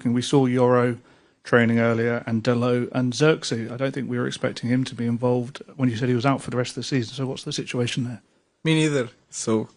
talking. We saw Euro training earlier and Delo and Xerxes. I don't think we were expecting him to be involved when you said he was out for the rest of the season. So what's the situation there? Me neither. So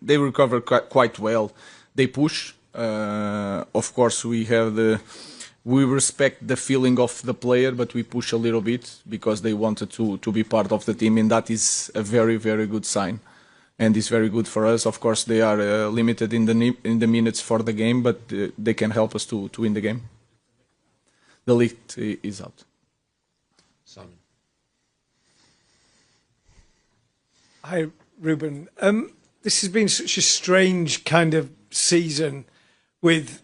they recover quite well. They push. Of course, we respect the feeling of the player, but we push a little bit because they wanted to be part of the team, and that is a very, very good sign. And it's very good for us. Of course, they are limited in the minutes for the game, but they can help us to win the game. The league is out. Simon. Hi, Ruben. This has been such a strange kind of season with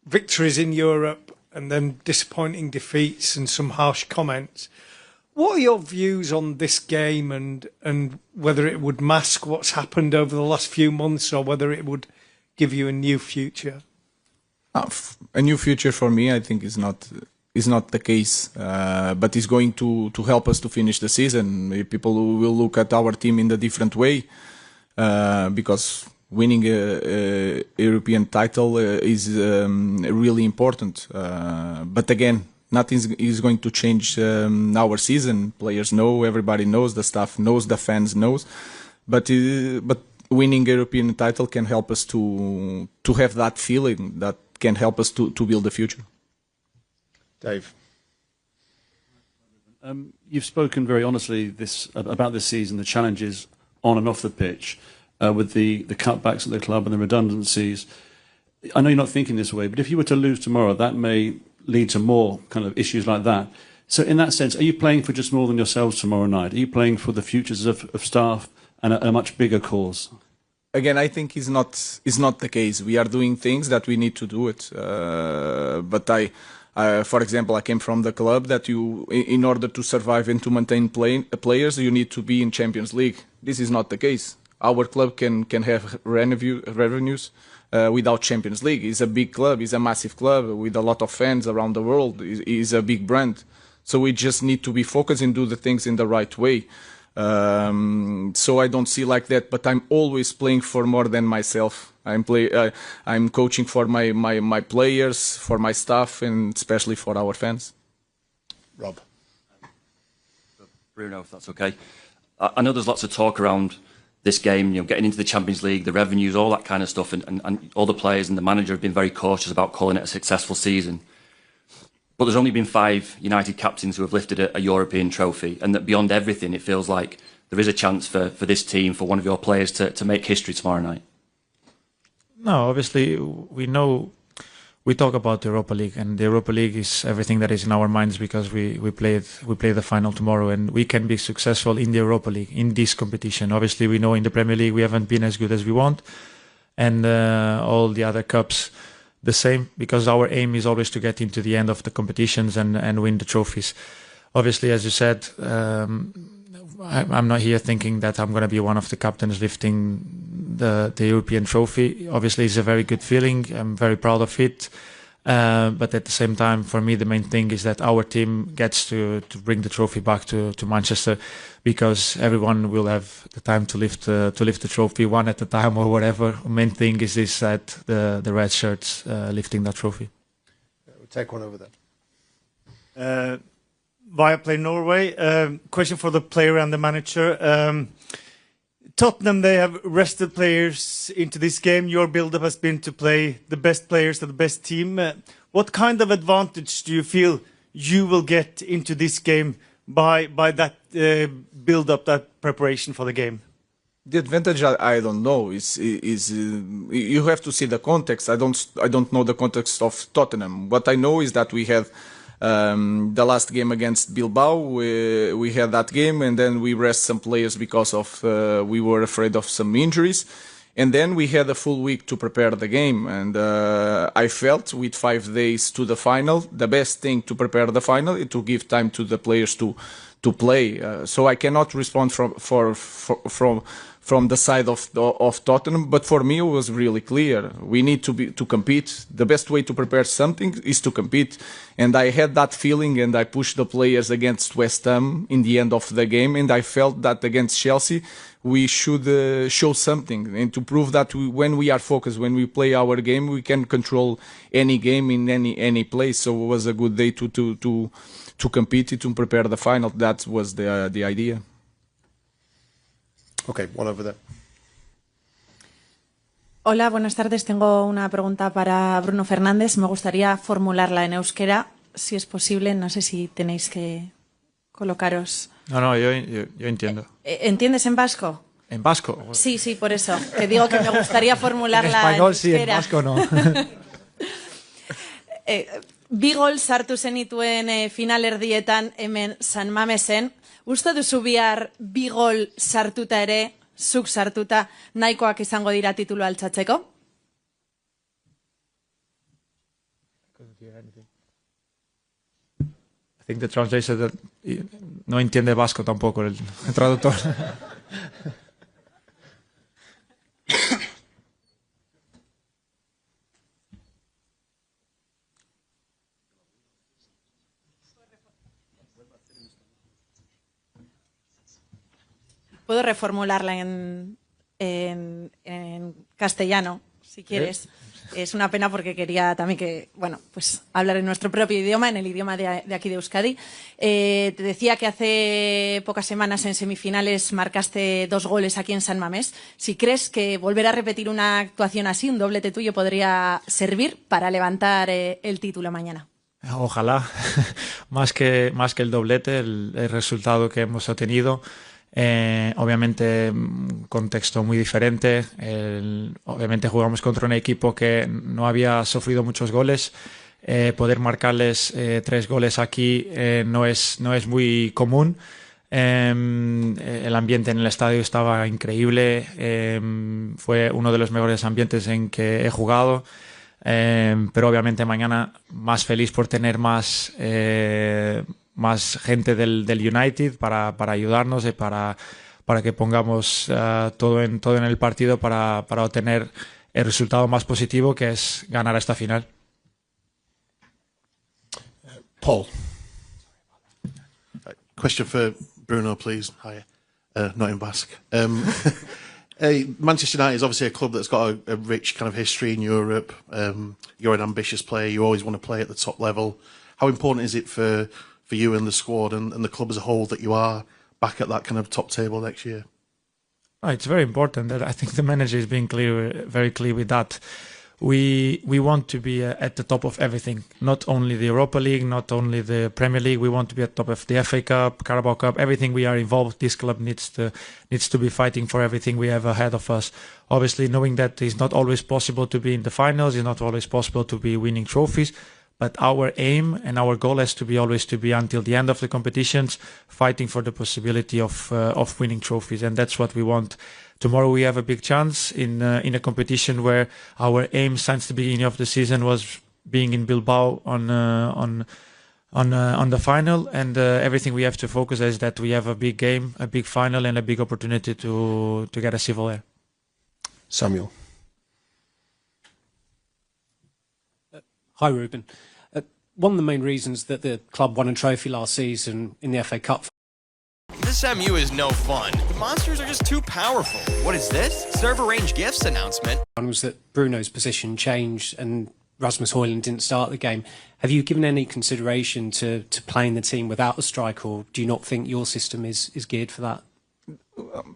victories in Europe and then disappointing defeats and some harsh comments. What are your views on this game and whether it would mask what's happened over the last few months or whether it would give you a new future? A new future for me, I think, is not the case, but it's going to help us to finish the season. People will look at our team in a different way because winning a European title is really important. But again, nothing is going to change our season. Players know, everybody knows, the staff knows, the fans knows. But winning a European title can help us to have that feeling that can help us to build the future. Dave. You've spoken very honestly about this season, the challenges on and off the pitch, with the cutbacks at the club and the redundancies. I know you're not thinking this way, but if you were to lose tomorrow, that may lead to more kind of issues like that. So in that sense, are you playing for just more than yourselves tomorrow night? Are you playing for the futures of staff and a much bigger cause? Again, I think is not the case. We are doing things that we need to do it. But for example, I came from the club that in order to survive and to maintain players, you need to be in Champions League. This is not the case. Our club can have revenues without Champions League. It's a big club. It's a massive club with a lot of fans around the world. It's a big brand. So we just need to be focused and do the things in the right way. So I don't see like that, but I'm always playing for more than myself. I'm coaching for my players, for my staff, and especially for our fans. Rob. Bruno, if that's okay. I know there's lots of talk around this game, getting into the Champions League, the revenues, all that kind of stuff, and all the players and the manager have been very cautious about calling it a successful season. But there's only been 5 United captains who have lifted a European trophy, and that beyond everything, it feels like there is a chance for this team, for one of your players to make history tomorrow night. No, obviously we know, we talk about the Europa League, and the Europa League is everything that is in our minds because we play the final tomorrow, and we can be successful in the Europa League, in this competition. Obviously we know in the Premier League we haven't been as good as we want, and all the other cups the same, because our aim is always to get into the end of the competitions and win the trophies. Obviously, as you said, I'm not here thinking that I'm going to be one of the captains lifting the European trophy. Obviously, it's a very good feeling. I'm very proud of it. But at the same time, for me, the main thing is that our team gets to bring the trophy back to Manchester, because everyone will have the time to lift the trophy one at a time or whatever. The main thing is that the red shirts lifting that trophy. We'll take one over there. Viaplay Norway. Question for the player and the manager. Tottenham, they have rested players into this game. Your build-up has been to play the best players of the best team. What kind of advantage do you feel you will get into this game by that build-up, that preparation for the game? The advantage I don't know is you have to see the context. I don't know the context of Tottenham. What I know is that we have the last game against Bilbao, we had that game, and then we rest some players because of we were afraid of some injuries, and then we had a full week to prepare the game. And I felt with 5 days to the final, the best thing to prepare the final is to give time to the players to play. So I cannot respond from the side of Tottenham. But for me, it was really clear. We need to compete. The best way to prepare something is to compete. And I had that feeling, and I pushed the players against West Ham in the end of the game. And I felt that against Chelsea, we should show something, and to prove that when we are focused, when we play our game, we can control any game in any place. So it was a good day to compete, to prepare the final. That was the idea. Okay, one over there. Hola, buenas tardes. Tengo una pregunta para Bruno Fernandes. Me gustaría formularla en euskera, si es posible. No sé si tenéis que colocaros. No, yo entiendo. ¿Entiendes en vasco? ¿En vasco? Sí, por eso. Te digo que me gustaría formularla en español, en sí, en euskera. vasco no. Bi gol sartu zenituen finalerdietan hemen San Mamesen. Uste duzu bihar bi gol sartuta ere, zuk sartuta, nahikoak izango dira titulu altxatzeko? I think the translator that no entiende vasco tampoco, el traductor. Puedo reformularla en castellano, si quieres. Es una pena porque quería también hablar en nuestro propio idioma, en el idioma de aquí de Euskadi. Te decía que hace pocas semanas en semifinales marcaste 2 goles aquí en San Mamés. Si crees que volver a repetir una actuación así, un doblete tuyo, podría servir para levantar el título mañana. Ojalá, más que el doblete, el resultado que hemos obtenido. Obviamente un contexto muy diferente. Obviamente jugamos contra un equipo que no había sufrido muchos goles. Poder marcarles 3 goles aquí no es muy común. El ambiente en el estadio estaba increíble. Fue uno de los mejores ambientes en que he jugado. Pero obviamente mañana más feliz por tener más gente del United para ayudarnos y para que pongamos todo en el partido para obtener el resultado más positivo, que es ganar esta final. Paul. Question for Bruno, please. Hi. Not in Basque. Manchester United is obviously a club that's got a rich kind of history in Europe. You're an ambitious player. You always want to play at the top level. How important is it for you and the squad and the club as a whole that you are back at that kind of top table next year? It's very important. That I think the manager is being very clear with that. We want to be at the top of everything, not only the Europa League, not only the Premier League. We want to be at the top of the FA Cup, Carabao Cup, everything we are involved. This club needs to be fighting for everything we have ahead of us. Obviously, knowing that it's not always possible to be in the finals, it's not always possible to be winning trophies. But our aim and our goal has to be always to be until the end of the competitions, fighting for the possibility of winning trophies, and that's what we want. Tomorrow we have a big chance in a competition where our aim since the beginning of the season was being in Bilbao on the final, and everything we have to focus is that we have a big game, a big final, and a big opportunity to get a silverware. Samuel. Hi, Ruben. One of the main reasons that the club won a trophy last season in the FA Cup. This MU is no fun. The monsters are just too powerful. What is this? Server range gifts announcement. One was that Bruno's position changed and Rasmus Højlund didn't start the game. Have you given any consideration to playing the team without a striker, or do you not think your system is geared for that?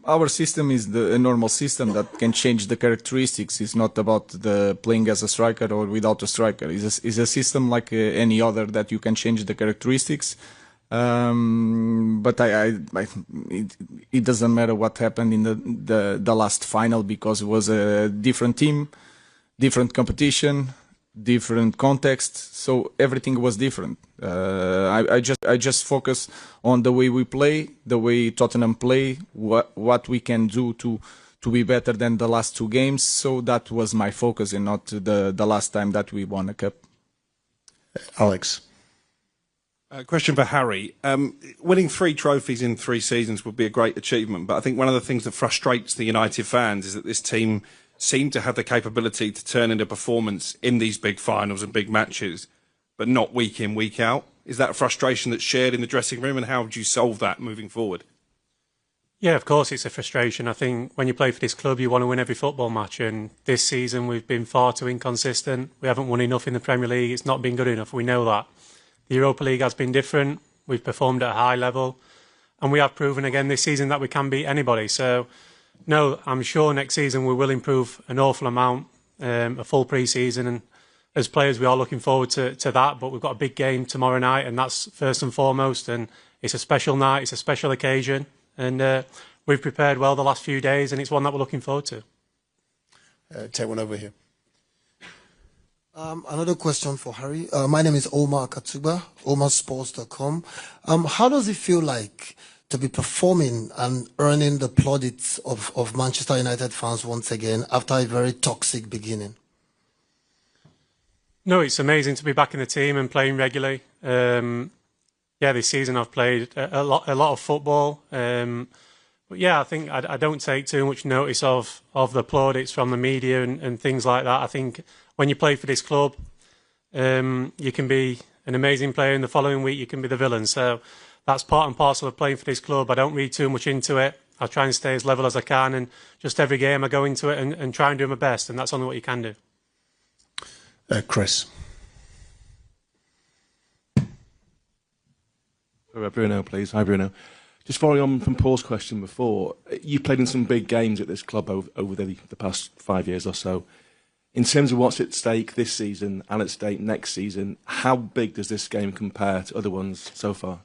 Our system is a normal system that can change the characteristics. It's not about the playing as a striker or without a striker. It's a system like any other that you can change the characteristics. But it doesn't matter what happened in the last final, because it was a different team, different competition, different context, so everything was different. I just focus on the way we play, the way Tottenham play, what we can do to be better than the last 2 games. So that was my focus, and not the last time that we won a cup. Alex. Question for Harry. Winning 3 trophies in 3 seasons would be a great achievement, but I think one of the things that frustrates the United fans is that this team seem to have the capability to turn into performance in these big finals and big matches, but not week in, week out. Is that a frustration that's shared in the dressing room, and how would you solve that moving forward? Yeah, of course it's a frustration. I think when you play for this club, you want to win every football match, and this season we've been far too inconsistent. We haven't won enough in the Premier League. It's not been good enough. We know that. The Europa League has been different. We've performed at a high level, and we have proven again this season that we can beat anybody. So, no, I'm sure next season we will improve an awful amount, a full pre-season, and as players we are looking forward to that. But we've got a big game tomorrow night, and that's first and foremost, and it's a special night, it's a special occasion, and we've prepared well the last few days, and it's one that we're looking forward to. Take one over here. Another question for Harry. My name is Omar Katuba, omarsports.com. How does it feel like to be performing and earning the plaudits of Manchester United fans once again after a very toxic beginning? No, it's amazing to be back in the team and playing regularly. Yeah, this season I've played a lot of football. But yeah, I think I don't take too much notice of the plaudits from the media and things like that. I think when you play for this club, you can be an amazing player, and the following week you can be the villain. So that's part and parcel of playing for this club. I don't read too much into it. I try and stay as level as I can, and just every game I go into it and try and do my best, and that's only what you can do. Chris. Bruno, please. Hi, Bruno. Just following on from Paul's question before, you've played in some big games at this club over the past 5 years or so. In terms of what's at stake this season and at stake next season, how big does this game compare to other ones so far?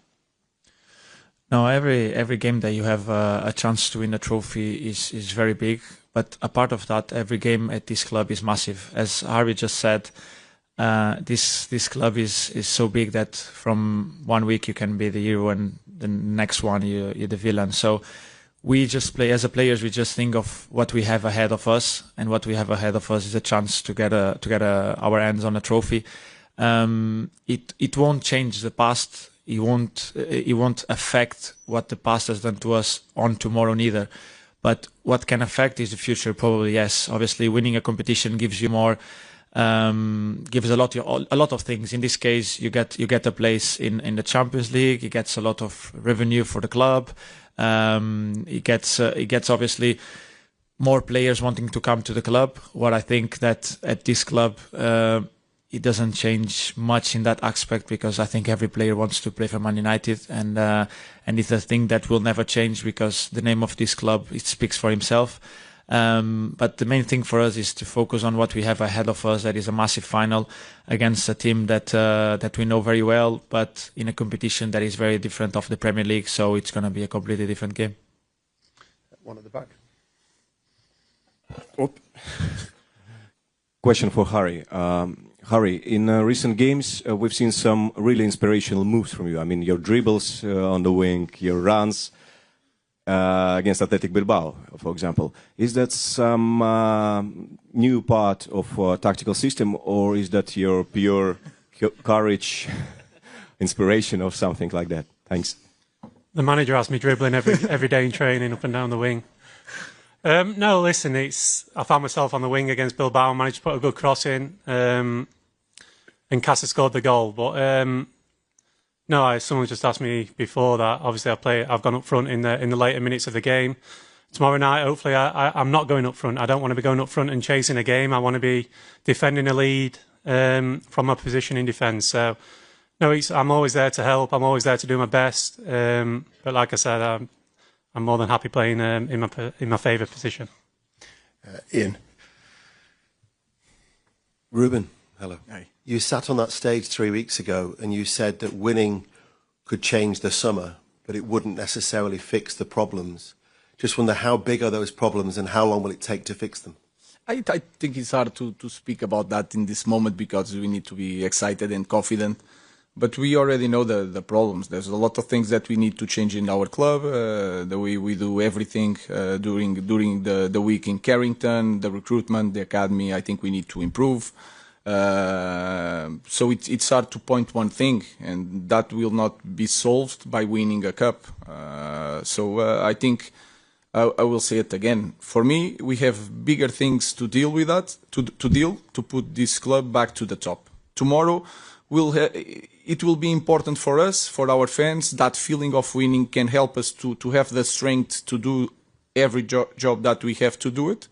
No, every game that you have a chance to win a trophy is very big. But a part of that, every game at this club is massive. As Harvey just said, this club is so big that from 1 week you can be the hero and the next one you're the villain. So we just play as a players. We just think of what we have ahead of us, and what we have ahead of us is a chance to get our hands on a trophy. It won't change the past. It won't affect what the past has done to us on tomorrow neither. But what can affect is the future, probably, yes. Obviously, winning a competition gives you more, gives a lot of things. In this case, you get a place in the Champions League. It gets a lot of revenue for the club. It gets obviously more players wanting to come to the club. What I think that at this club, it doesn't change much in that aspect, because I think every player wants to play for Man United, and it's a thing that will never change, because the name of this club, it speaks for himself. But the main thing for us is to focus on what we have ahead of us. That is a massive final against a team that we know very well, but in a competition that is very different of the Premier League. So it's going to be a completely different game. One at the back. Question for Harry. Harry, in recent games, we've seen some really inspirational moves from you. I mean, your dribbles on the wing, your runs against Athletic Bilbao, for example. Is that some new part of tactical system, or is that your pure courage, inspiration, or something like that? Thanks. The manager has me dribbling every day in training up and down the wing. No, listen, I found myself on the wing against Bilbao, managed to put a good cross in, and Casa scored the goal. But no, someone just asked me before that. Obviously, I've gone up front in the later minutes of the game. Tomorrow night, hopefully, I'm not going up front. I don't want to be going up front and chasing a game. I want to be defending a lead from a position in defence. So, no, I'm always there to help. I'm always there to do my best. But like I said, I'm more than happy playing in my favourite position. Ian. Ruben, hello. Hey. You sat on that stage 3 weeks ago and you said that winning could change the summer, but it wouldn't necessarily fix the problems. Just wonder, how big are those problems and how long will it take to fix them? I think it's hard to speak about that in this moment, because we need to be excited and confident. But we already know the problems. There's a lot of things that we need to change in our club, the way we do everything during the week in Carrington, the recruitment, the academy. I think we need to improve. so it's hard to point one thing, and that will not be solved by winning a cup. So I think I will say it again. For me, we have bigger things to deal with that, to put this club back to the top. Tomorrow, it will be important for us, for our fans. That feeling of winning can help us to have the strength to do every job that we have to do it.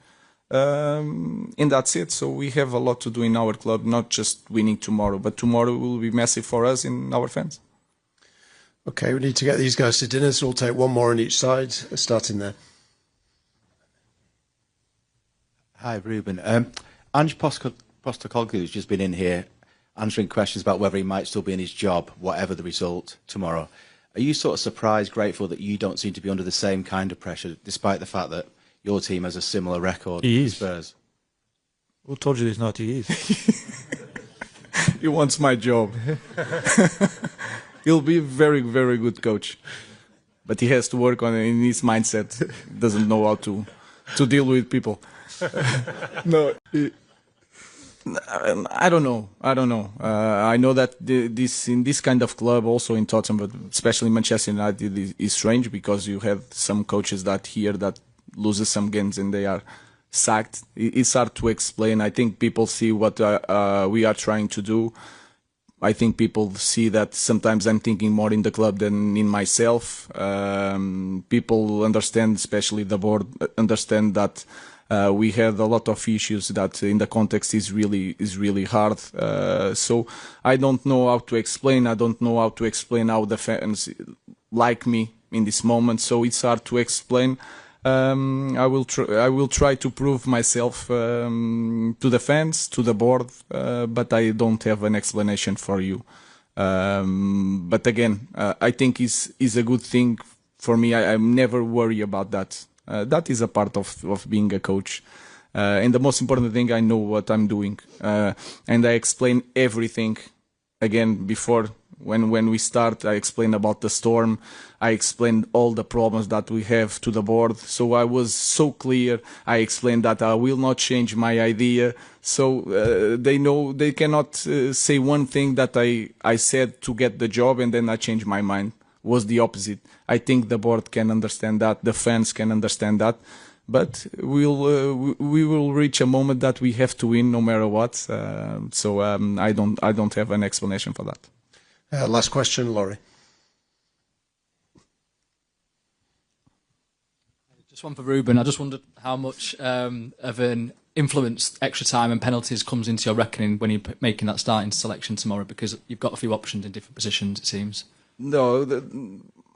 And that's it. So we have a lot to do in our club, not just winning tomorrow, but tomorrow will be massive for us and our fans. Okay, we need to get these guys to dinner, so we'll take one more on each side, starting there. Hi, Ruben. Ange Postecoglou has just been in here answering questions about whether he might still be in his job, whatever the result tomorrow. Are you sort of surprised, grateful that you don't seem to be under the same kind of pressure, despite the fact that your team has a similar record to Spurs? Who told you he's not? He is. He wants my job. He'll be a very, very good coach. But he has to work on it in his mindset. He doesn't know how to deal with people. No, I don't know. I know that in this kind of club, also in Tottenham, but especially Manchester United, is strange because you have some coaches that loses some games and they are sacked. It's hard to explain. I think people see what we are trying to do. I think people see that sometimes I'm thinking more in the club than in myself. People understand, especially the board, understand that we had a lot of issues that in the context is really hard. So I don't know how to explain. I don't know how to explain how the fans like me in this moment. So it's hard to explain. I will try to prove myself to the fans, to the board, but I don't have an explanation for you. But again, I think is a good thing for me. I'm never worry about that. That is a part of being a coach. And the most important thing, I know what I'm doing. And I explain everything. Again, before, when we start, I explained about the storm. I explained all the problems that we have to the board. So I was so clear. I explained that I will not change my idea. So they know they cannot say one thing that I said to get the job and then I changed my mind. Was the opposite. I think the board can understand that, the fans can understand that, but we will reach a moment that we have to win no matter what. So I don't have an explanation for that. Last question, Laurie. Just one for Ruben. I just wondered how much of an influence extra time and penalties comes into your reckoning when you're making that starting selection tomorrow, because you've got a few options in different positions, it seems. No,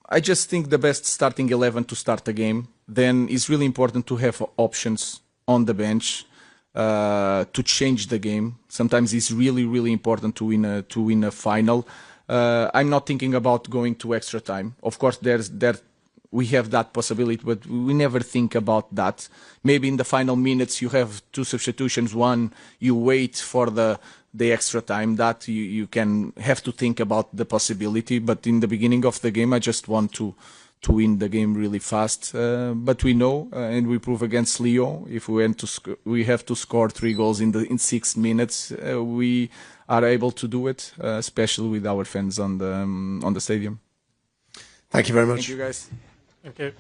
I just think the best starting 11 to start a game. Then it's really important to have options on the bench to change the game. Sometimes it's really important to win a final. I'm not thinking about going to extra time. Of course, we have that possibility, but we never think about that. Maybe in the final minutes you have two substitutions. One, you wait for the extra time, that you can have to think about the possibility. But in the beginning of the game, I just want to win the game really fast. But we know, and we prove against Lyon, if we have to score 3 goals in 6 minutes, we are able to do it, especially with our fans on the stadium. Thank you very much. Thank you, guys. Thank you.